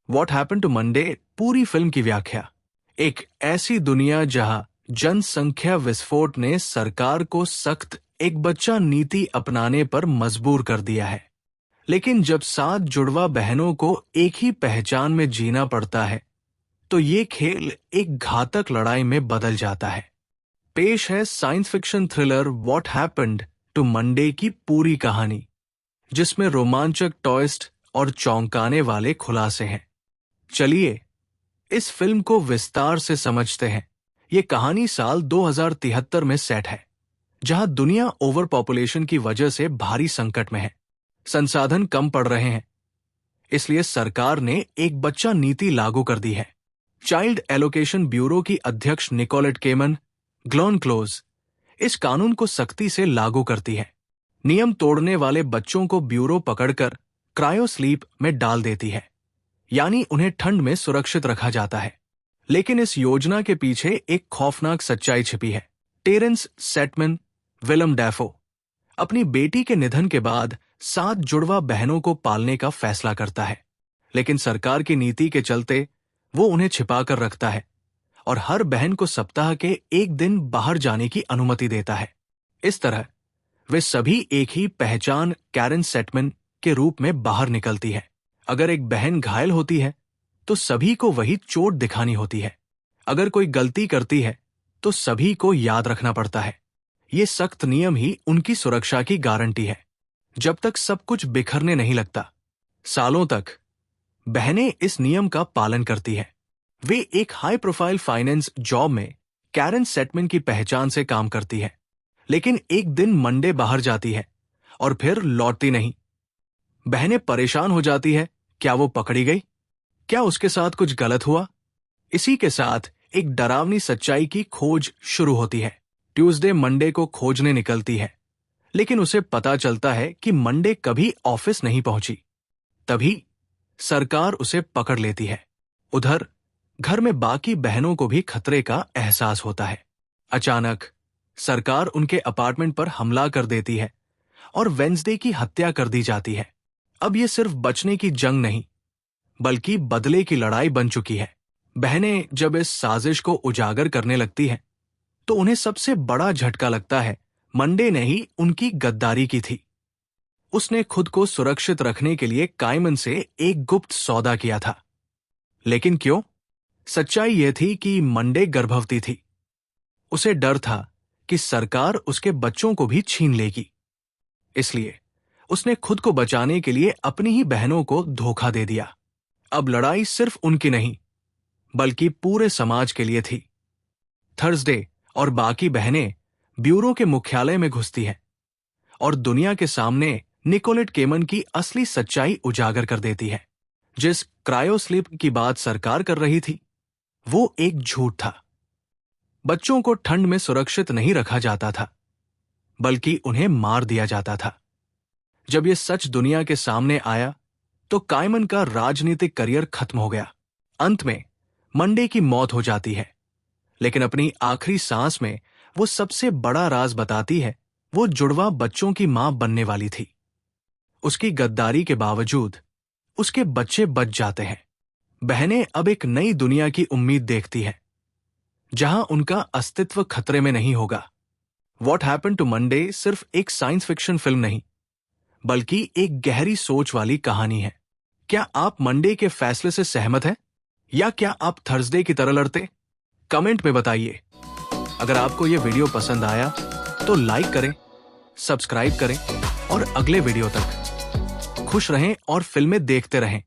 What happened to Monday पूरी film की व्याख्या। एक ऐसी दुनिया जहां जनसंख्या विस्फोट ने सरकार को सख्त एक बच्चा नीति अपनाने पर मजबूर कर दिया है। लेकिन जब 7 जुड़वा बहनों को एक ही पहचान में जीना पड़ता है तो ये खेल एक घातक लड़ाई में बदल जाता है। पेश है science fiction thriller what happened to Monday की पूरी कहानी, जिसमें रोमांचक ट्विस्ट और चौंकाने वाले खुलासे हैं। चलिए इस फिल्म को विस्तार से समझते हैं। ये कहानी साल 2073 में सेट है, जहां दुनिया ओवर पॉपुलेशन की वजह से भारी संकट में है। संसाधन कम पड़ रहे हैं, इसलिए सरकार ने एक बच्चा नीति लागू कर दी है। चाइल्ड एलोकेशन ब्यूरो की अध्यक्ष निकोलेट केमन ग्लोनक्लोज इस कानून को सख्ती से लागू करती है। नियम तोड़ने वाले बच्चों को ब्यूरो पकड़कर क्रायो स्लीप में डाल देती है, यानी उन्हें ठंड में सुरक्षित रखा जाता है। लेकिन इस योजना के पीछे एक खौफनाक सच्चाई छिपी है। टेरेंस सेटमैन विलम डैफो अपनी बेटी के निधन के बाद 7 जुड़वा बहनों को पालने का फैसला करता है, लेकिन सरकार की नीति के चलते वो उन्हें छिपा कर रखता है और हर बहन को सप्ताह के एक दिन बाहर जाने की अनुमति देता है। इस तरह वे सभी एक ही पहचान कैरन सेटमैन के रूप में बाहर निकलती है। अगर एक बहन घायल होती है तो सभी को वही चोट दिखानी होती है। अगर कोई गलती करती है तो सभी को याद रखना पड़ता है। ये सख्त नियम ही उनकी सुरक्षा की गारंटी है, जब तक सब कुछ बिखरने नहीं लगता। सालों तक बहनें इस नियम का पालन करती है। वे एक हाई प्रोफाइल फाइनेंस जॉब में कैरन सेटमैन की पहचान से काम करती है, लेकिन एक दिन मंडे बाहर जाती है और फिर लौटती नहीं। बहनें परेशान हो जाती है, क्या वो पकड़ी गई? क्या उसके साथ कुछ गलत हुआ? इसी के साथ एक डरावनी सच्चाई की खोज शुरू होती है। ट्यूसडे मंडे को खोजने निकलती है, लेकिन उसे पता चलता है कि मंडे कभी ऑफिस नहीं पहुंची। तभी सरकार उसे पकड़ लेती है। उधर घर में बाकी बहनों को भी खतरे का एहसास होता है। अचानक सरकार उनके अपार्टमेंट पर हमला कर देती है और वेंसडे की हत्या कर दी जाती है। अब ये सिर्फ बचने की जंग नहीं, बल्कि बदले की लड़ाई बन चुकी है। बहनें जब इस साजिश को उजागर करने लगती हैं, तो उन्हें सबसे बड़ा झटका लगता है मंडे ने ही उनकी गद्दारी की थी। उसने खुद को सुरक्षित रखने के लिए कायमन से एक गुप्त सौदा किया था। लेकिन क्यों? सच्चाई यह थी कि मंडे गर्भवती थी। उसे डर था कि सरकार उसके बच्चों को भी छीन लेगी, इसलिए उसने खुद को बचाने के लिए अपनी ही बहनों को धोखा दे दिया। अब लड़ाई सिर्फ उनकी नहीं, बल्कि पूरे समाज के लिए थी। थर्सडे और बाकी बहनें ब्यूरो के मुख्यालय में घुसती हैं और दुनिया के सामने निकोलेट केमन की असली सच्चाई उजागर कर देती है। जिस क्रायो स्लीप की बात सरकार कर रही थी, वो एक झूठ था। बच्चों को ठंड में सुरक्षित नहीं रखा जाता था, बल्कि उन्हें मार दिया जाता था। जब यह सच दुनिया के सामने आया तो कायमन का राजनीतिक करियर खत्म हो गया। अंत में मंडे की मौत हो जाती है, लेकिन अपनी आखिरी सांस में वो सबसे बड़ा राज बताती है। वो जुड़वा बच्चों की मां बनने वाली थी। उसकी गद्दारी के बावजूद उसके बच्चे बच जाते हैं। बहनें अब एक नई दुनिया की उम्मीद देखती हैं, जहां उनका अस्तित्व खतरे में नहीं होगा। व्हाट हैपेंड टू मंडे सिर्फ एक साइंस फिक्शन फिल्म नहीं, बल्कि एक गहरी सोच वाली कहानी है। क्या आप मंडे के फैसले से सहमत हैं, या क्या आप थर्सडे की तरह लड़ते? कमेंट में बताइए। अगर आपको यह वीडियो पसंद आया तो लाइक करें, सब्सक्राइब करें और अगले वीडियो तक खुश रहें और फिल्में देखते रहें।